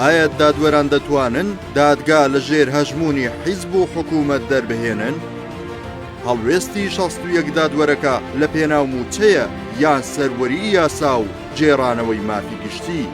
ئایا دادوەران دەتوانن دادگا لە ژێر هەژمونی حیزب و حکوومەت دەربهێنن؟ هەڵوێستی 61 دادوەرەکە لە پێناو موچەیە یان سەروەری یاسا و جێڕانەوەی مافی گشتی؟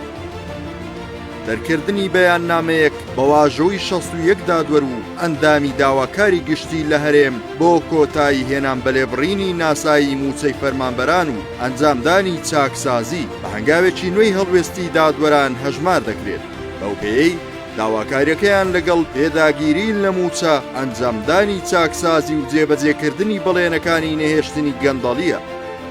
دەرکردنی بەیاننامەیەک بە واژۆی 61 دادوەر و ئەندامی داواکاری گشتی لە هەرێم بۆ کۆتایی هێنان بەلێبڕینی ناسایی موچەی فەرمانبەران و ئەنجامدانی چاکسازی بە هەنگاوێکی نوێی هەڵوێستی دادوەران هەژمار دەکرێت. بەو پێی داواکاریەکەیان لەگەڵ پێداگیری لە موچە ئەنجامدانی چاکسازی و جێبەجێکردنی بەڵێنەکانی نەهێشتنی گەندەڵیە.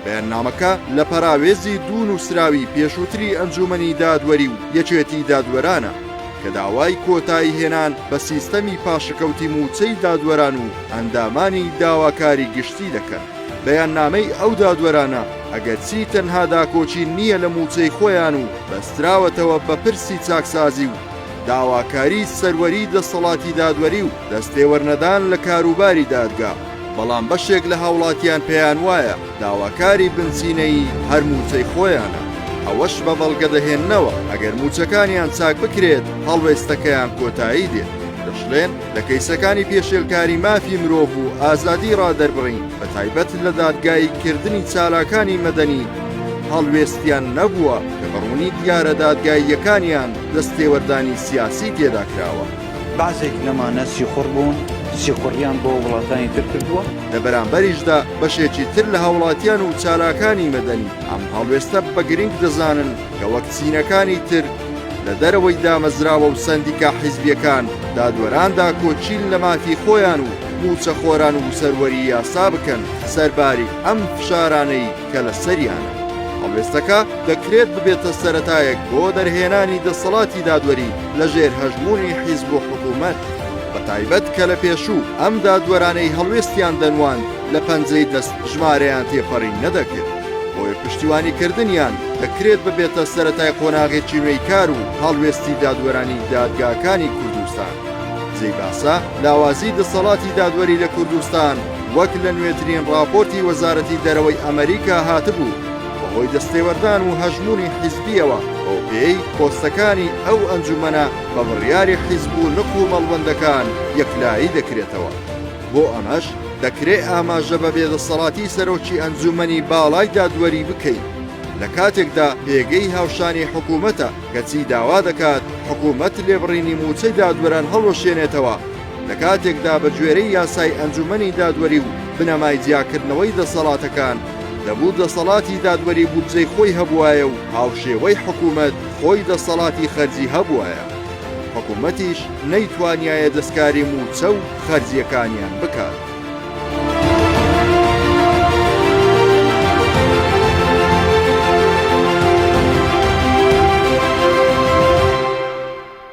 بەیاننامەکە لە پەراوێزی دوو نووسراوی پێشووتری ئەنجومەنی دادوەری و یەکێتی دادوەرانە کە داوای کۆتایی هێنان بە سیستەمی پاشەکەوتی موچەی دادوەران و ئەندامانی داواکاری گشتی دەکەن. بەیاننامەی ئەو دادوەرانە ئەگەرچی تەنها داکۆچی نییە لە موچەی خۆیان و بەستراوەتەوە بە پرسی چاکسازی و داواکاری سەروەری دەسەڵاتی دادوەری و دەستێوەرنەدان لە کاروباری دادگا، بەڵام بەشێک لە هاوڵاتیان پێیان وایە داواکاری بنچینەی هەر موچەی خۆیانە. ئەوەش بە بەڵگە دەهێننەوە ئەگەر موچەکانیان چاک بکرێت هەڵوێستەکەیان کۆتایی دێت. دەشڵێن لە کەیسەکانی پێشێلکاری مافی مرۆڤ و ئازادی ڕادەربڕین بە تایبەت لە دادگایی کردنی چالاکانی مەدەنی هەڵوێستیان نەبووە کە بەڕوونی دیارە دادگاییەکانیان دەستێوەردانی سیاسی تێدا کراوە. بەعزێک لەمانە سیخۆڕ بوون، سیخۆڕیان بۆ وڵاتانی تر کردووە. لە بەرامبەریشدا بەشێکی تر لە هاوڵاتیان و چالاکانی مەدەنی ئەم هەڵوێستە بە گرنگ دەزانن کە وەک چینەکانی تر لە دەرەوەی دامەزراوە و سەندیکا حیزبیەکان دادوەراندا کۆچیل لە مافی خۆیان و موچە خۆران و سەروەری یاسا بکەن سەرباری ئەم فشارانەی کە لە سەریانە. هەڵوێستەکە دەکرێت ببێتە سەرەتایەک بۆ دەرهێنانی دەسەڵاتی دادوەری لە ژێر هەژمونی حیزب و حکوومەت، بە تایبەت کە لە پێشوو ئەم دادوەرانەی هەڵوێستیان دەنوان لە پەنجەی دەست ژمارەیان تێپەڕین نەدەکرد. بۆیە پشتیوانیکردنیان دەکرێت ببێتە سەرەتای قۆناغێکی نوێی کار و هەڵوێستی دادوەرانی دادگاکانی کوردستان. جێباسا لاوازی دەسەڵاتی دادوەری لە کوردستان وەک لە نوێترین راپۆرتی وەزارەتی دەرەوەی ئەمریکا هاتبوو بەهۆی دەستێوەردان و هەژمونی حیزبیەوە بۆ پێی پۆستەکانی ئەو ئەنجومەنە بە بڕیاری حیزب و نق و مەڵبەندەکان یەکلایی دەکرێتەوە. بۆ ئەمەش دەکرێت ئاماژە بە بێدەسەڵاتی سەرۆکی ئەنجومەنی باڵای دادوەری بکەین لە کاتێکدا پێگەی هاوشانی حکوومەتە کەچی داوا دەکات حکوومەت لێبڕینی موچەی دادوەران هەڵوەشێنێتەوە، لە کاتێکدا بە گوێرەی یاسای ئەنجومەنی دادوەری و بنەمای جیاکردنەوەی دەسەڵاتەکان دەبوو دەسەڵاتی دادوەری بودجەی خۆی هەبوایە و هاوشێوەی حکوومەت خۆی دەسەڵاتی خەرجی هەبوایە. حکوومەتیش نەیتوانیایە دەستکاری موچە و خەرجیەکانیان بکات.